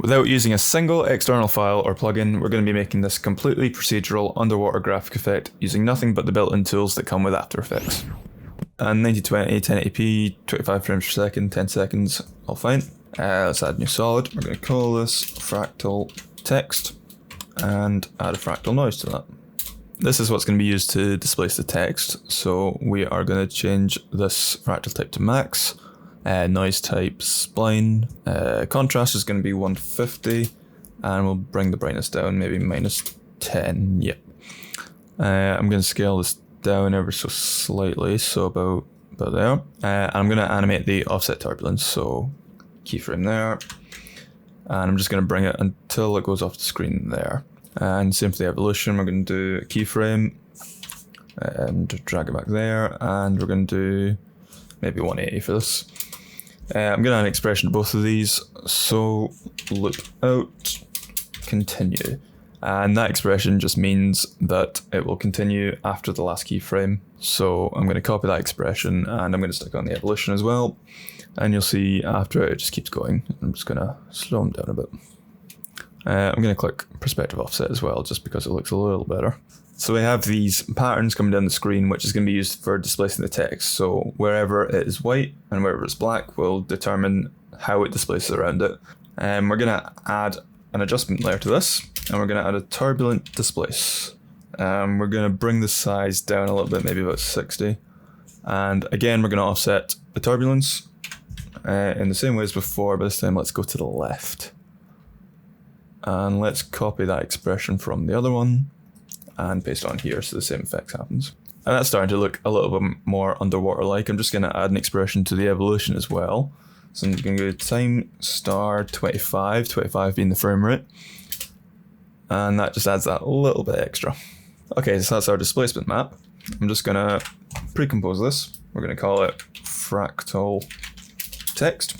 Without using a single external file or plugin, we're going to be making this completely procedural underwater graphic effect using nothing but the built-in tools that come with After Effects. And 1920, 1080p, 25 frames per second, 10 seconds, all fine. Let's add a new solid. We're going to call this Fractal Text and add a fractal noise to that. This is what's going to be used to displace the text. So we are going to change this fractal type to max. Noise type spline. Contrast is going to be 150, and we'll bring the brightness down, maybe -10. Yep. I'm going to scale this down ever so slightly, so about there. I'm going to animate the offset turbulence, so keyframe there, and I'm just going to bring it until it goes off the screen there. And same for the evolution. We're going to do a keyframe and drag it back there, and we're going to do maybe 180 for this. I'm going to add an expression to both of these, so loop out, continue. And that expression just means that it will continue after the last keyframe. So I'm going to copy that expression and I'm going to stick on the evolution as well. And you'll see after it just keeps going. I'm just going to slow them down a bit. I'm going to click perspective offset as well, just because it looks a little better. So we have these patterns coming down the screen, which is going to be used for displacing the text. So wherever it is white and wherever it's black will determine how it displaces around it. We're going to add an adjustment layer to this, and we're going to add a turbulent displace. We're going to bring the size down a little bit, maybe about 60. And again, we're going to offset the turbulence in the same way as before, but this time let's go to the left. And let's copy that expression from the other one and paste it on here so the same effect happens. And that's starting to look a little bit more underwater-like. I'm just going to add an expression to the evolution as well. So I'm going to go time star 25, 25 being the frame rate. And that just adds that a little bit extra. Okay, so that's our displacement map. I'm just going to pre-compose this. We're going to call it Fractal Text.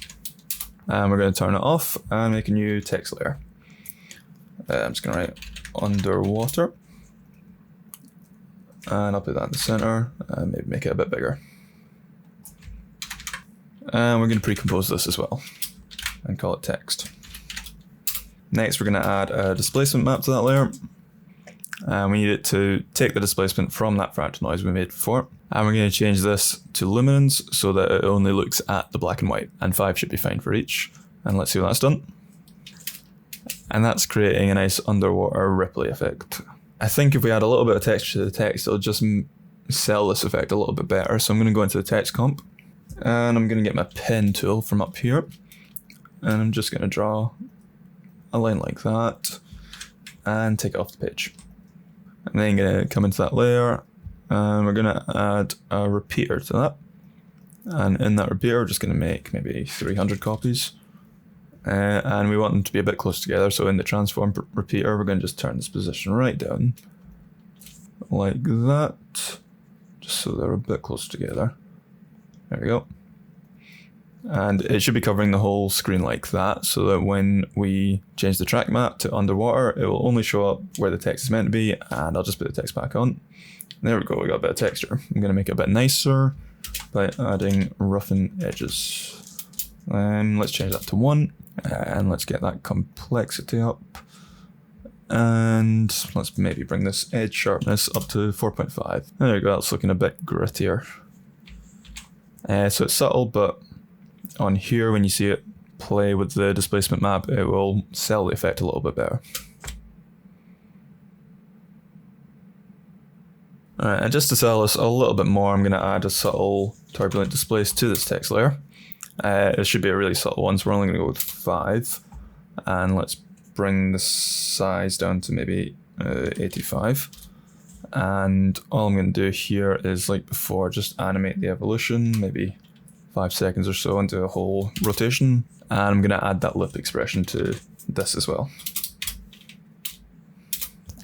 And we're going to turn it off and make a new text layer. I'm just going to write underwater. And I'll put that in the center and maybe make it a bit bigger. And we're going to pre-compose this as well and call it text. Next, we're going to add a displacement map to that layer. And we need it to take the displacement from that fractal noise we made before. And we're going to change this to luminance so that it only looks at the black and white. And 5 should be fine for each. And let's see what that's done. And that's creating a nice underwater ripply effect. I think if we add a little bit of texture to the text, it'll just sell this effect a little bit better. So I'm going to go into the text comp. And I'm going to get my pen tool from up here. And I'm just going to draw a line like that. And take it off the page. And then I'm going to come into that layer. And we're going to add a repeater to that. And in that repeater, we're just going to make maybe 300 copies. And we want them to be a bit close together. So in the transform repeater, we're going to just turn this position right down. Like that. Just so they're a bit close together. There we go. And it should be covering the whole screen like that, so that when we change the track map to underwater, it will only show up where the text is meant to be, and I'll just put the text back on. There we go, we got a bit of texture. I'm going to make it a bit nicer by adding roughen edges. Let's change that to 1, and let's get that complexity up. And let's maybe bring this edge sharpness up to 4.5. There we go, that's looking a bit grittier. So it's subtle, but on here, when you see it play with the displacement map, it will sell the effect a little bit better. Alright, and just to sell this a little bit more, I'm going to add a subtle turbulent displace to this text layer. It should be a really subtle one, so we're only going to go with 5. And let's bring the size down to maybe 85. And all I'm going to do here is, like before, just animate the evolution, maybe 5 seconds or so into a whole rotation. And I'm going to add that lip expression to this as well.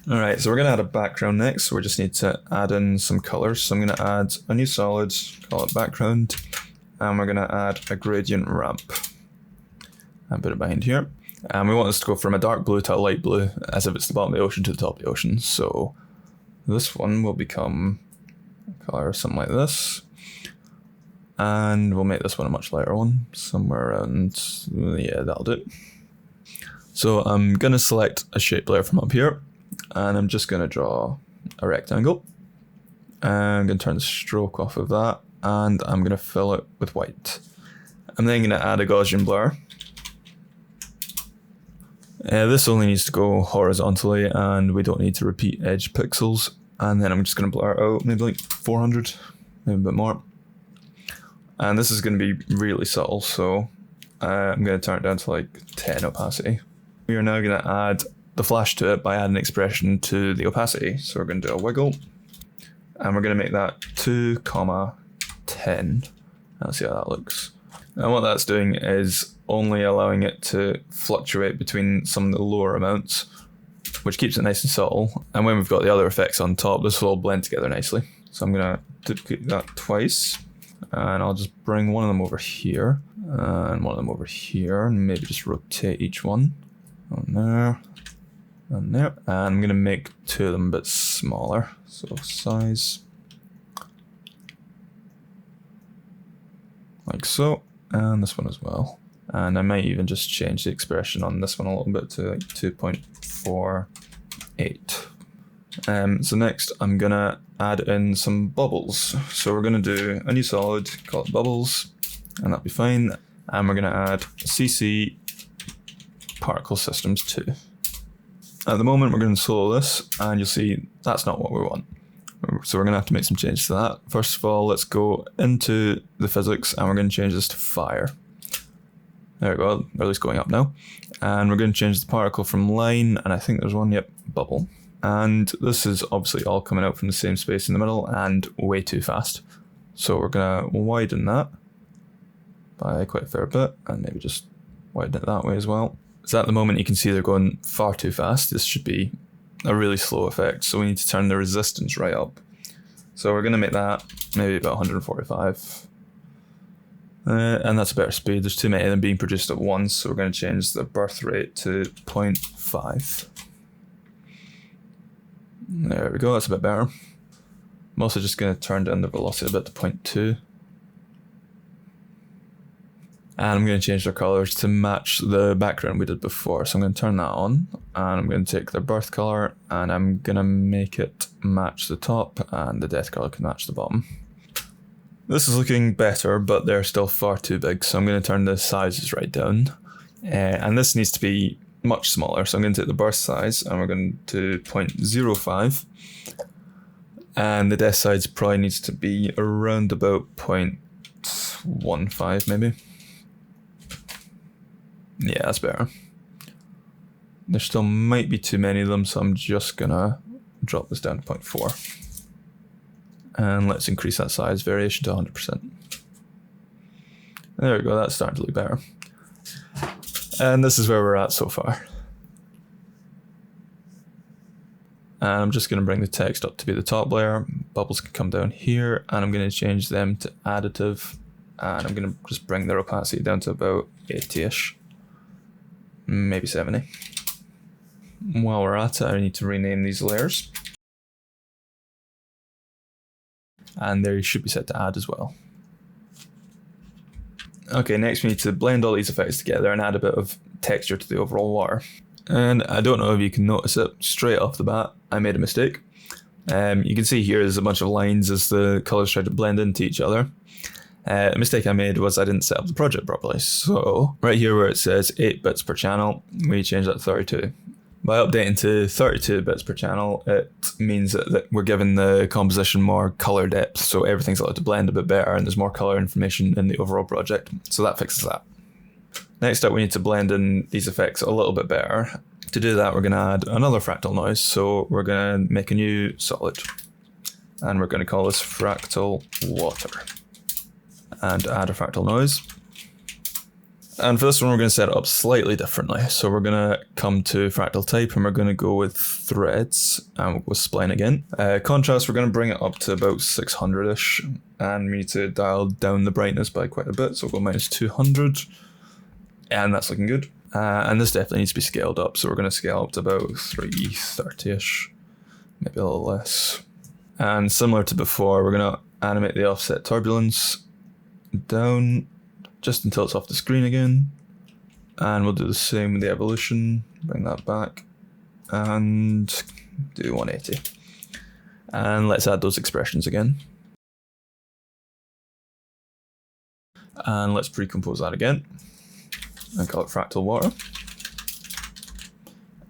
Alright, so we're going to add a background next, so we just need to add in some colors. So I'm going to add a new solid, call it background, and we're going to add a gradient ramp. And put it behind here. And we want this to go from a dark blue to a light blue, as if it's the bottom of the ocean to the top of the ocean. So this one will become a color something like this. And we'll make this one a much lighter one, somewhere around, yeah, that'll do. So I'm going to select a shape layer from up here, and I'm just going to draw a rectangle. I'm going to turn the stroke off of that, and I'm going to fill it with white. I'm then going to add a Gaussian blur. This only needs to go horizontally, and we don't need to repeat edge pixels. And then I'm just going to blur out maybe like 400, maybe a bit more. And this is going to be really subtle, so I'm going to turn it down to like 10 opacity. We are now going to add the flash to it by adding an expression to the opacity. So we're going to do a wiggle, and we're going to make that 2,10. Let's see how that looks. And what that's doing is only allowing it to fluctuate between some of the lower amounts, which keeps it nice and subtle. And when we've got the other effects on top, this will all blend together nicely. So I'm going to duplicate that twice, and I'll just bring one of them over here, and one of them over here, and maybe just rotate each one. On there, and there. And I'm going to make two of them a bit smaller. So size, like so, and this one as well. And I might even just change the expression on this one a little bit to like 2.48. So next I'm gonna add in some bubbles. So we're gonna do a new solid, call it bubbles, and that'll be fine. And we're gonna add CC particle systems 2. At the moment we're gonna solo this, and you'll see that's not what we want. So we're gonna have to make some changes to that. First of all, let's go into the physics, and we're gonna change this to fire. There we go, or at least going up now. And we're going to change the particle from line, and I think there's one, yep, bubble. And this is obviously all coming out from the same space in the middle and way too fast. So we're going to widen that by quite a fair bit, and maybe just widen it that way as well. So at the moment you can see they're going far too fast. This should be a really slow effect, so we need to turn the resistance right up. So we're going to make that maybe about 145. And that's a better speed. There's too many of them being produced at once, so we're going to change the birth rate to 0.5. There we go, that's a bit better. I'm also just going to turn down the velocity a bit to 0.2. And I'm going to change their colors to match the background we did before. So I'm going to turn that on, and I'm going to take their birth color, and I'm going to make it match the top, and the death color can match the bottom. This is looking better, but they're still far too big, so I'm going to turn the sizes right down. And this needs to be much smaller, so I'm going to take the burst size, and we're going to 0.05. And the death size probably needs to be around about 0.15 maybe. Yeah, that's better. There still might be too many of them, so I'm just going to drop this down to 0.4. And let's increase that size variation to 100%. There we go, that's starting to look better. And this is where we're at so far. And I'm just going to bring the text up to be the top layer. Bubbles can come down here, and I'm going to change them to additive. And I'm going to just bring their opacity down to about 80-ish. Maybe 70. While we're at it, I need to rename these layers. And they should be set to add as well. Okay, next we need to blend all these effects together and add a bit of texture to the overall water. And I don't know if you can notice it, straight off the bat, I made a mistake. You can see here there's a bunch of lines as the colours try to blend into each other. The mistake I made was I didn't set up the project properly. So right here where it says 8 bits per channel, we change that to 32. By updating to 32 bits per channel, it means that we're giving the composition more color depth, so everything's allowed to blend a bit better and there's more color information in the overall project. So that fixes that. Next up, we need to blend in these effects a little bit better. To do that, we're going to add another fractal noise. So we're going to make a new solid, and we're going to call this Fractal Water, and add a fractal noise. And for this one, we're going to set it up slightly differently. So we're going to come to fractal type, and we're going to go with threads, and we'll go with spline again. Contrast, we're going to bring it up to about 600-ish, and we need to dial down the brightness by quite a bit. So we'll go minus 200, and that's looking good. And this definitely needs to be scaled up. So we're going to scale up to about 330-ish, maybe a little less. And similar to before, we're going to animate the offset turbulence down just until it's off the screen again. And we'll do the same with the evolution, bring that back, and do 180. And let's add those expressions again. And let's pre-compose that again, and call it Fractal Water.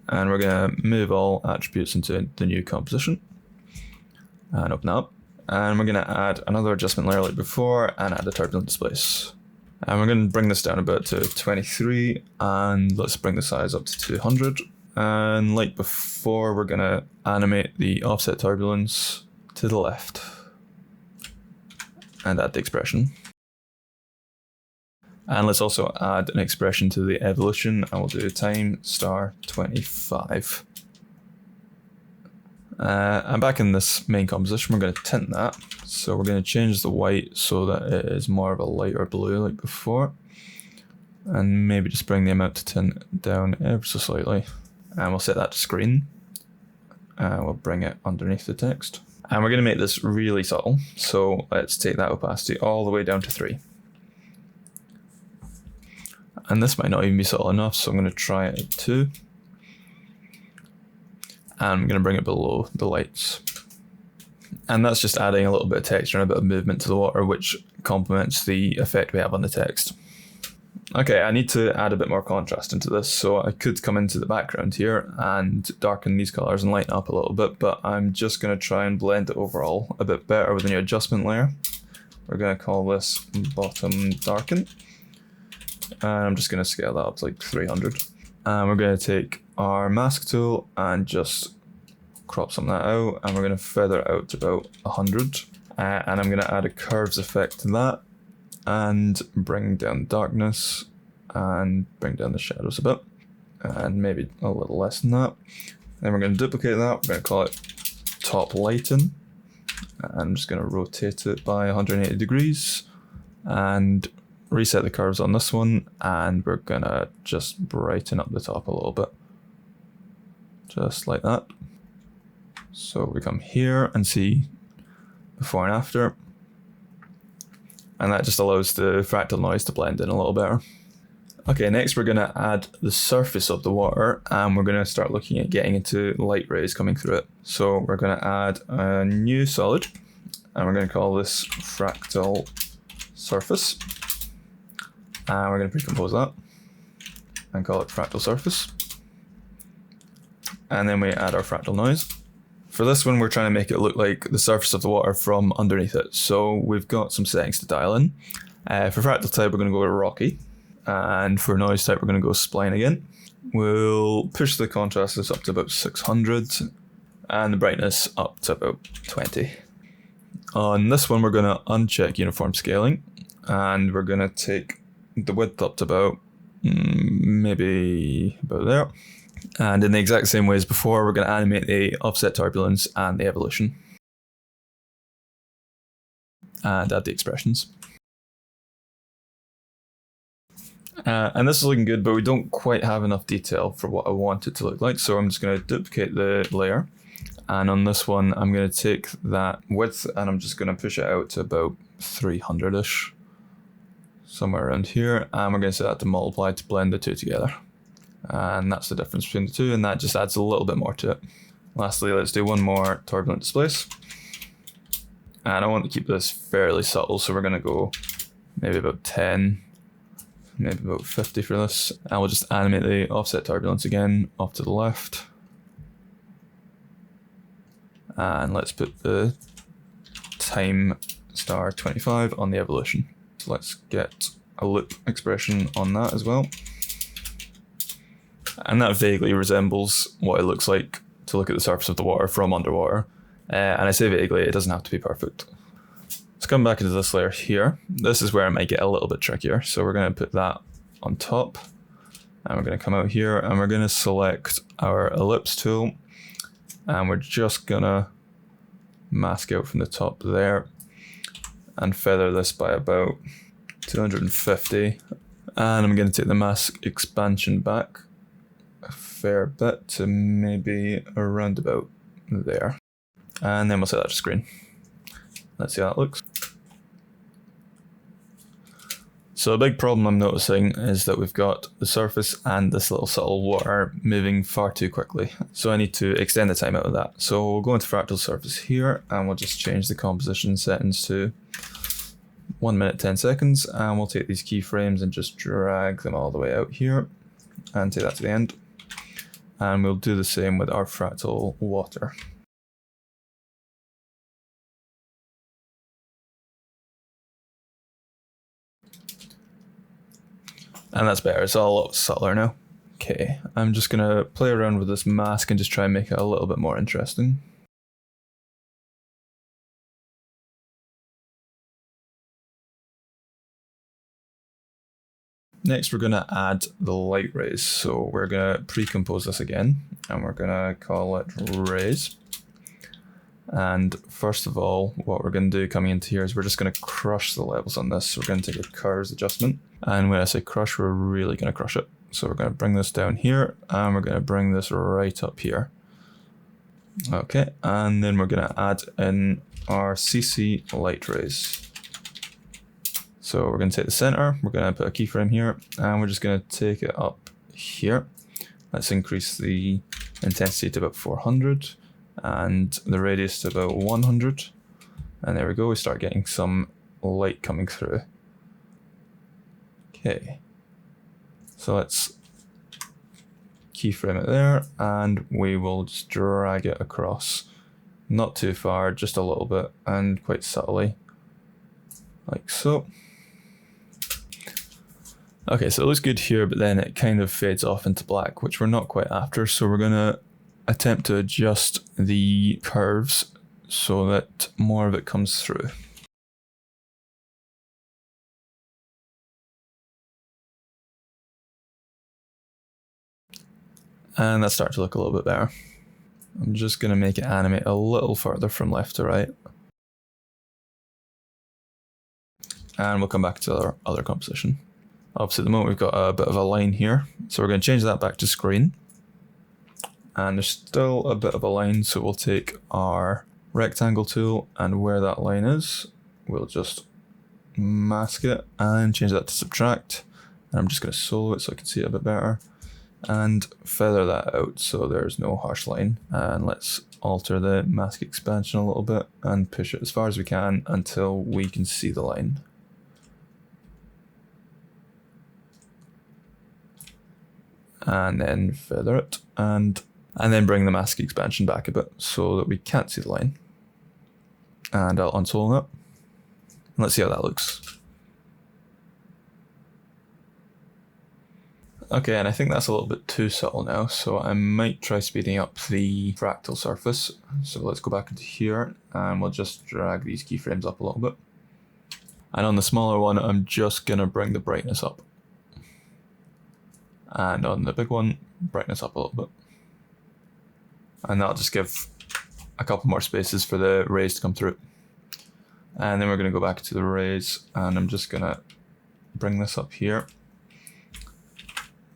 And we're going to move all attributes into the new composition, and open up. And we're going to add another adjustment layer like before, and add a turbulent displace. And we're going to bring this down a bit to 23, and let's bring the size up to 200. And like before, we're going to animate the offset turbulence to the left, and add the expression. And let's also add an expression to the evolution, and we'll do time star 25. And back in this main composition, we're going to tint that. So we're going to change the white so that it is more of a lighter blue like before. And maybe just bring the amount to tint down ever so slightly. And we'll set that to screen. And we'll bring it underneath the text. And we're going to make this really subtle. So let's take that opacity all the way down to 3. And this might not even be subtle enough, so I'm going to try it at 2. And I'm going to bring it below the lights. And that's just adding a little bit of texture and a bit of movement to the water, which complements the effect we have on the text. Okay, I need to add a bit more contrast into this, so I could come into the background here and darken these colors and lighten up a little bit, but I'm just going to try and blend it overall a bit better with a new adjustment layer. We're going to call this bottom darken. And I'm just going to scale that up to like 300. And we're going to take our mask tool and just crop some of that out, and we're going to feather it out to about 100. And I'm going to add a curves effect to that, and bring down the darkness, and bring down the shadows a bit, and maybe a little less than that. Then we're going to duplicate that, we're going to call it top lighten, and I'm just going to rotate it by 180 degrees, and reset the curves on this one, and we're going to just brighten up the top a little bit. Just like that. So we come here and see before and after. And that just allows the fractal noise to blend in a little better. Okay, next we're going to add the surface of the water, and we're going to start looking at getting into light rays coming through it. So we're going to add a new solid, and we're going to call this Fractal Surface. And we're going to pre-compose that and call it Fractal Surface. And then we add our fractal noise. For this one, we're trying to make it look like the surface of the water from underneath it. So we've got some settings to dial in. For fractal type, we're going to go with rocky. And for noise type, we're going to go spline again. We'll push the contrast up to about 600 and the brightness up to about 20. On this one, we're going to uncheck uniform scaling, and we're going to take the width up to about maybe about there. And in the exact same way as before, we're going to animate the offset turbulence and the evolution. And add the expressions. And this is looking good, but we don't quite have enough detail for what I want it to look like. So I'm just going to duplicate the layer. And on this one, I'm going to take that width and I'm just going to push it out to about 300-ish. Somewhere around here. And we're going to set that to multiply to blend the two together. And that's the difference between the two, and that just adds a little bit more to it. Lastly, let's do one more turbulent displace. And I want to keep this fairly subtle, so we're going to go maybe about 10, maybe about 50 for this. And we'll just animate the offset turbulence again off to the left. And let's put the time star 25 on the evolution. So let's get a loop expression on that as well. And that vaguely resembles what it looks like to look at the surface of the water from underwater. And I say vaguely, it doesn't have to be perfect. Let's come back into this layer here. This is where it might get a little bit trickier. So we're going to put that on top. And we're going to come out here and we're going to select our ellipse tool. And we're just going to mask out from the top there. And feather this by about 250. And I'm going to take the mask expansion back a fair bit to maybe around about there. And then we'll set that to screen. Let's see how that looks. So a big problem I'm noticing is that we've got the surface and this little subtle water moving far too quickly. So I need to extend the time out of that. So we'll go into Fractal Surface here and we'll just change the composition settings to 1 minute 10 seconds, and we'll take these keyframes and just drag them all the way out here and take that to the end. And we'll do the same with our fractal water. And that's better, it's all a lot subtler now. Okay, I'm just gonna play around with this mask and just try and make it a little bit more interesting. Next, we're gonna add the light rays. So we're gonna pre-compose this again, and we're gonna call it rays. And first of all, what we're gonna do coming into here is we're just gonna crush the levels on this. So we're gonna take a curves adjustment. And when I say crush, we're really gonna crush it. So we're gonna bring this down here, and we're gonna bring this right up here. Okay, and then we're gonna add in our CC light rays. So we're going to take the center, we're going to put a keyframe here, and we're just going to take it up here. Let's increase the intensity to about 400 and the radius to about 100. And there we go, we start getting some light coming through. Okay, so let's keyframe it there, and we will just drag it across. Not too far, just a little bit, and quite subtly, like so. Okay, so it looks good here, but then it kind of fades off into black, which we're not quite after. So we're going to attempt to adjust the curves so that more of it comes through. And that's starting to look a little bit better. I'm just going to make it animate a little further from left to right. And we'll come back to our other composition. Obviously at the moment we've got a bit of a line here, so we're going to change that back to screen. And there's still a bit of a line, so we'll take our rectangle tool, and where that line is, we'll just mask it and change that to subtract. And I'm just going to solo it so I can see it a bit better. And feather that out so there's no harsh line. And let's alter the mask expansion a little bit and push it as far as we can until we can see the line. And then feather it, and then bring the mask expansion back a bit so that we can't see the line. And I'll unsolo that. Let's see how that looks. Okay, and I think that's a little bit too subtle now, so I might try speeding up the fractal surface. So let's go back into here, and we'll just drag these keyframes up a little bit. And on the smaller one, I'm just gonna bring the brightness up. And on the big one, brightness up a little bit. And that'll just give a couple more spaces for the rays to come through. And then we're going to go back to the rays, and I'm just going to bring this up here.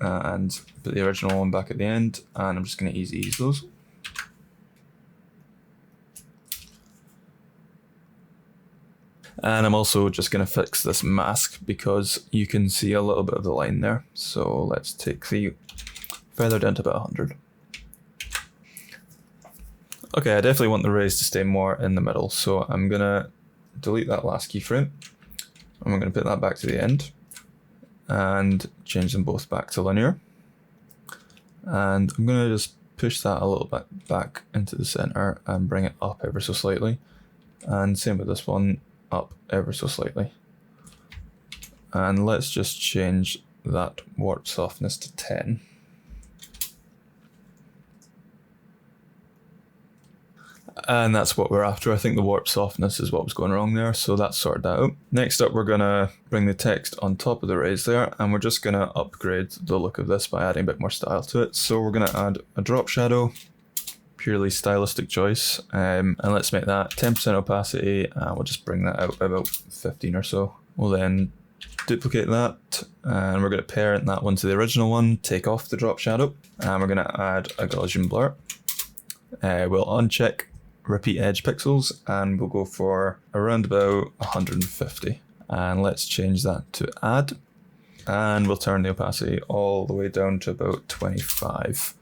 And put the original one back at the end, and I'm just going to ease those. And I'm also just going to fix this mask because you can see a little bit of the line there. So let's take the feather down to about 100. Okay, I definitely want the rays to stay more in the middle. So I'm going to delete that last keyframe. And we're going to put that back to the end. And change them both back to linear. And I'm going to just push that a little bit back into the center and bring it up ever so slightly. And same with this one. Up ever so slightly. And let's just change that warp softness to 10. And that's what we're after. I think the warp softness is what was going wrong there, so that's sorted that out. Next up, we're gonna bring the text on top of the rays there, and we're just gonna upgrade the look of this by adding a bit more style to it. So we're gonna add a drop shadow, purely stylistic choice, and let's make that 10% opacity, and we'll just bring that out by about 15 or so. We'll then duplicate that, and we're going to parent that one to the original one, take off the drop shadow, and we're going to add a Gaussian blur. We'll uncheck repeat edge pixels, and we'll go for around about 150. And let's change that to add. And we'll turn the opacity all the way down to about 25.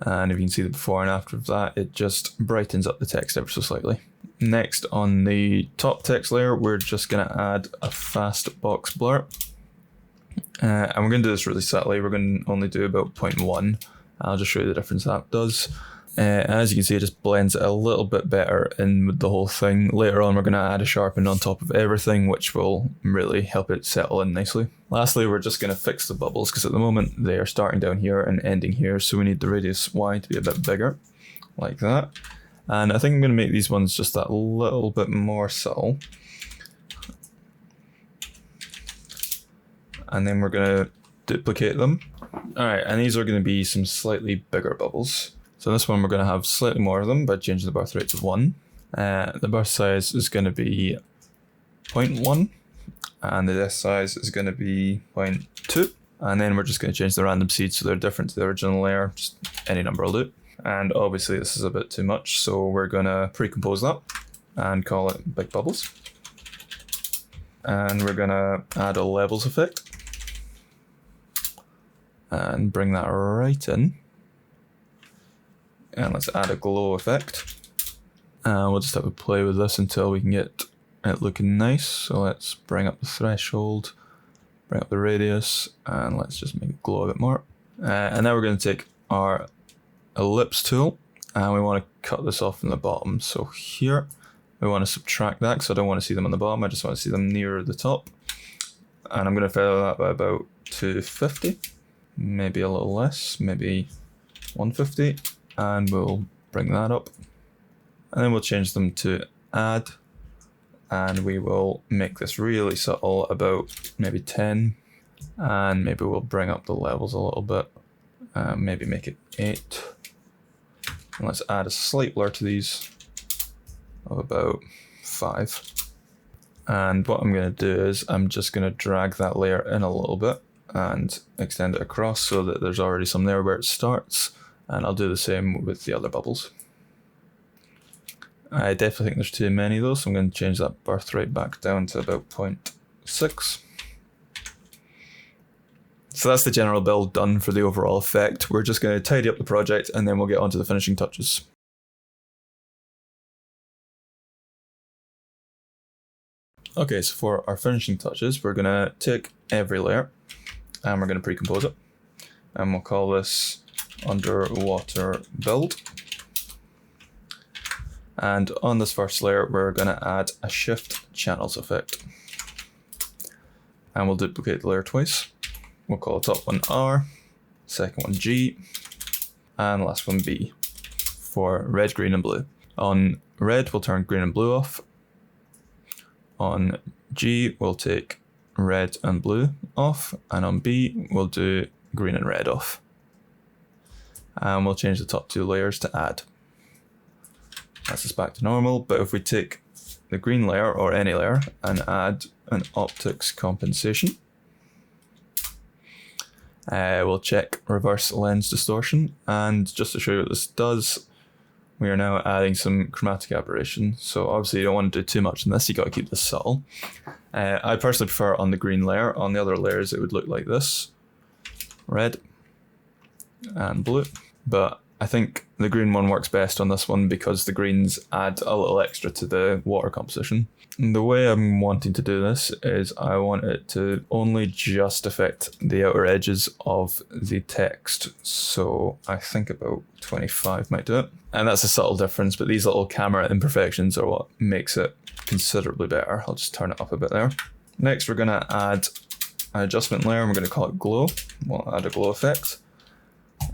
And if you can see the before and after of that, it just brightens up the text ever so slightly. Next, on the top text layer, we're just going to add a fast box blur. And we're going to do this really subtly. We're going to only do about 0.1. I'll just show you the difference that does. As you can see, it just blends it a little bit better in with the whole thing. Later on, we're going to add a sharpen on top of everything, which will really help it settle in nicely. Lastly, we're just going to fix the bubbles, because at the moment they are starting down here and ending here, so we need the radius Y to be a bit bigger, like that. And I think I'm going to make these ones just that little bit more subtle. And then we're going to duplicate them. Alright, and these are going to be some slightly bigger bubbles. So this one we're going to have slightly more of them by changing the birth rate to 1. The burst size is going to be 0.1, and the depth size is going to be 0.2. And then we're just going to change the random seeds so they're different to the original layer. Just any number will do. And obviously this is a bit too much, so we're going to pre-compose that and call it big bubbles. And we're going to add a levels effect and bring that right in. And let's add a glow effect. And we'll just have to play with this until we can get it looking nice. So let's bring up the threshold, bring up the radius, and let's just make it glow a bit more. And now we're going to take our ellipse tool, and we want to cut this off from the bottom. So here, we want to subtract that, because I don't want to see them on the bottom, I just want to see them nearer the top. And I'm going to feather that by about 250, maybe a little less, maybe 150. And we'll bring that up, and then we'll change them to add, and we will make this really subtle, about maybe 10, and maybe we'll bring up the levels a little bit, maybe make it 8, and let's add a slight blur to these of about 5. And what I'm going to do is I'm just going to drag that layer in a little bit and extend it across so that there's already some there where it starts. And I'll do the same with the other bubbles. I definitely think there's too many though, so I'm going to change that birth rate back down to about 0.6. So that's the general build done for the overall effect. We're just going to tidy up the project and then we'll get on to the finishing touches. Okay, so for our finishing touches, we're going to take every layer and we're going to pre-compose it. And we'll call this underwater build. And on this first layer, we're going to add a shift channels effect. And we'll duplicate the layer twice. We'll call the top one R, second one G, and last one B for red, green, and blue. On red, we'll turn green and blue off. On G, we'll take red and blue off. And on B, we'll do green and red off. And we'll change the top 2 layers to add. That's us back to normal, but if we take the green layer or any layer and add an optics compensation, we'll check reverse lens distortion, and just to show you what this does, we are now adding some chromatic aberration. So obviously you don't want to do too much in this, you got to keep this subtle. I personally prefer it on the green layer. On the other layers it would look like this, red and blue, but I think the green one works best on this one because the greens add a little extra to the water composition. And the way I'm wanting to do this is I want it to only just affect the outer edges of the text. So I think about 25 might do it. And that's a subtle difference, but these little camera imperfections are what makes it considerably better. I'll just turn it up a bit there. Next, we're going to add an adjustment layer and we're going to call it glow. We'll add a glow effect.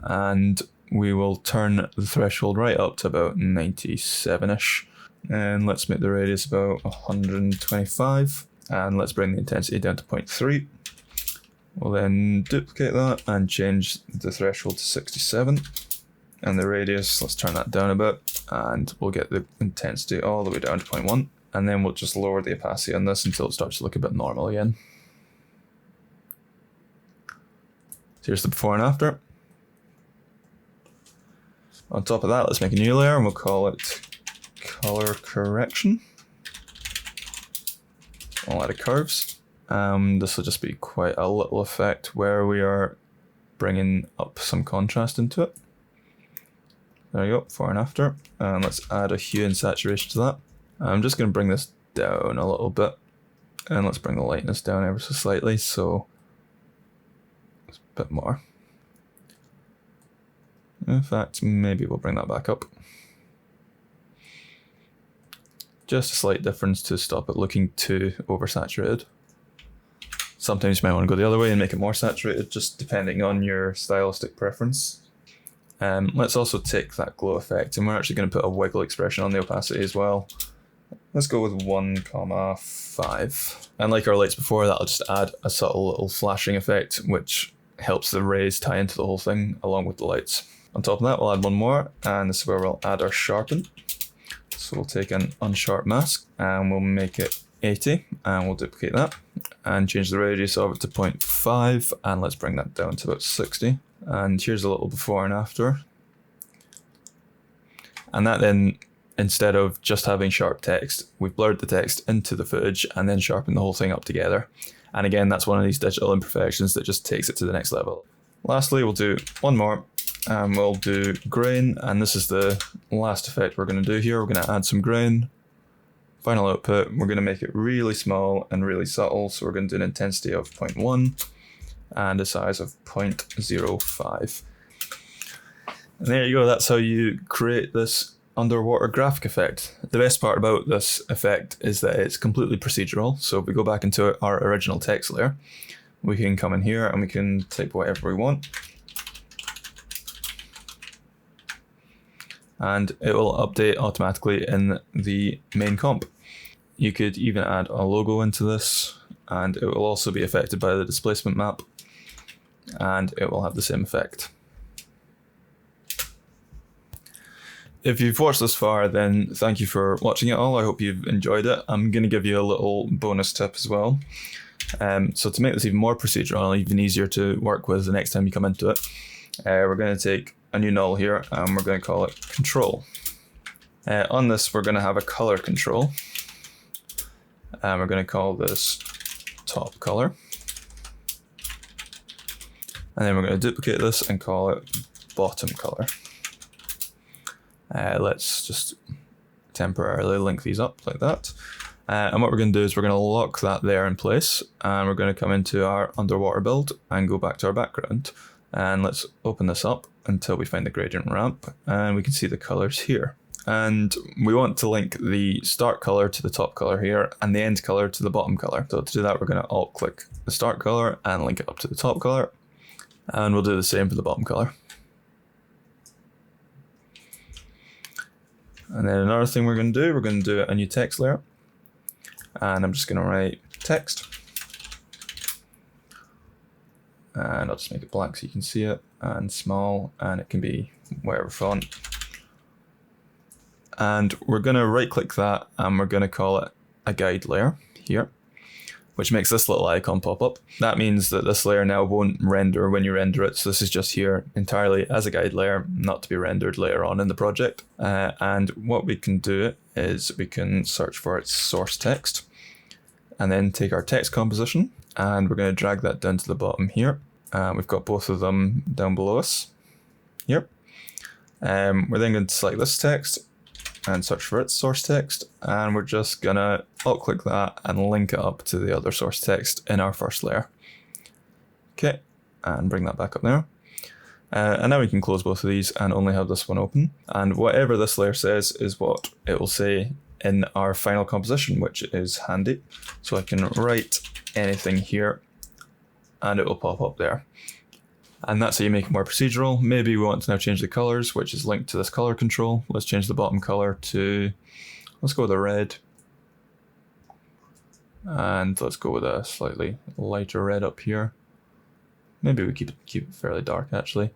And we will turn the threshold right up to about 97-ish. And let's make the radius about 125. And let's bring the intensity down to 0.3. We'll then duplicate that and change the threshold to 67. And the radius, let's turn that down a bit. And we'll get the intensity all the way down to 0.1. And then we'll just lower the opacity on this until it starts to look a bit normal again. So here's the before and after. On top of that, let's make a new layer and we'll call it color correction. a lot of curves. This will just be quite a little effect where we are bringing up some contrast into it. There you go, before and after. And let's add a hue and saturation to that. I'm just going to bring this down a little bit. And let's bring the lightness down ever so slightly, so it's a bit more. In fact, maybe we'll bring that back up. Just a slight difference to stop it looking too oversaturated. Sometimes you might want to go the other way and make it more saturated, just depending on your stylistic preference. Let's also take that glow effect, and we're actually going to put a wiggle expression on the opacity as well. Let's go with 1,5. And like our lights before, that'll just add a subtle little flashing effect, which helps the rays tie into the whole thing along with the lights. On top of that, we'll add one more, and this is where we'll add our sharpen. So we'll take an unsharp mask, and we'll make it 80, and we'll duplicate that, and change the radius of it to 0.5, and let's bring that down to about 60. And here's a little before and after. And that then, instead of just having sharp text, we've blurred the text into the footage and then sharpened the whole thing up together. And again, that's one of these digital imperfections that just takes it to the next level. Lastly, we'll do one more, and we'll do grain, and this is the last effect we're going to do here. We're going to add some grain. Final output, we're going to make it really small and really subtle, so we're going to do an intensity of 0.1 and a size of 0.05. And there you go, that's how you create this underwater graphic effect. The best part about this effect is that it's completely procedural, so if we go back into our original text layer, we can come in here and we can type whatever we want. And it will update automatically in the main comp. You could even add a logo into this, and it will also be affected by the displacement map, and it will have the same effect. If you've watched this far, then thank you for watching it all. I hope you've enjoyed it. I'm going to give you a little bonus tip as well. So to make this even more procedural and even easier to work with the next time you come into it, we're going to take a new null here, and we're going to call it control. On this, we're going to have a color control, and we're going to call this top color. And then we're going to duplicate this and call it bottom color. Let's just temporarily link these up like that. And what we're going to do is we're going to lock that there in place, and we're going to come into our underwater build and go back to our background. And let's open this up until we find the gradient ramp, and we can see the colors here. And we want to link the start color to the top color here and the end color to the bottom color. So to do that, we're going to alt click the start color and link it up to the top color. And we'll do the same for the bottom color. And then another thing we're going to do a new text layer. And I'm just going to write text. And I'll just make it black so you can see it, and small, and it can be whatever font. And we're going to right click that, and we're going to call it a guide layer here, which makes this little icon pop up. That means that this layer now won't render when you render it, so this is just here entirely as a guide layer, not to be rendered later on in the project. And what we can do is we can search for its source text, and then take our text composition, and we're going to drag that down to the bottom here. We've got both of them down below us here. We're then going to select this text and search for its source text, and we're just going to alt click that and link it up to the other source text in our first layer. Okay, and bring that back up there. And now we can close both of these and only have this one open. And whatever this layer says is what it will say in our final composition, which is handy. So I can write anything here and it will pop up there. And that's how you make it more procedural. Maybe we want to now change the colors, which is linked to this color control. Let's change the bottom color to, let's go with a red. And let's go with a slightly lighter red up here. Maybe we keep it fairly dark actually.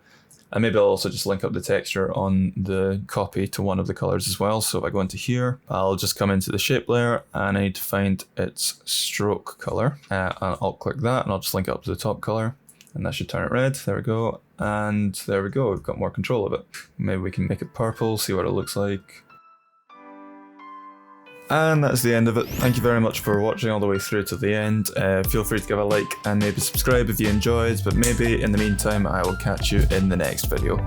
And maybe I'll also just link up the texture on the copy to one of the colors as well. So if I go into here, I'll just come into the shape layer and I need to find its stroke color. And I'll click that and I'll just link it up to the top color. And that should turn it red. There we go. And there we go. We've got more control of it. Maybe we can make it purple, see what it looks like. And that's the end of it. Thank you very much for watching all the way through to the end. Feel free to give a like and maybe subscribe if you enjoyed, but maybe in the meantime I will catch you in the next video.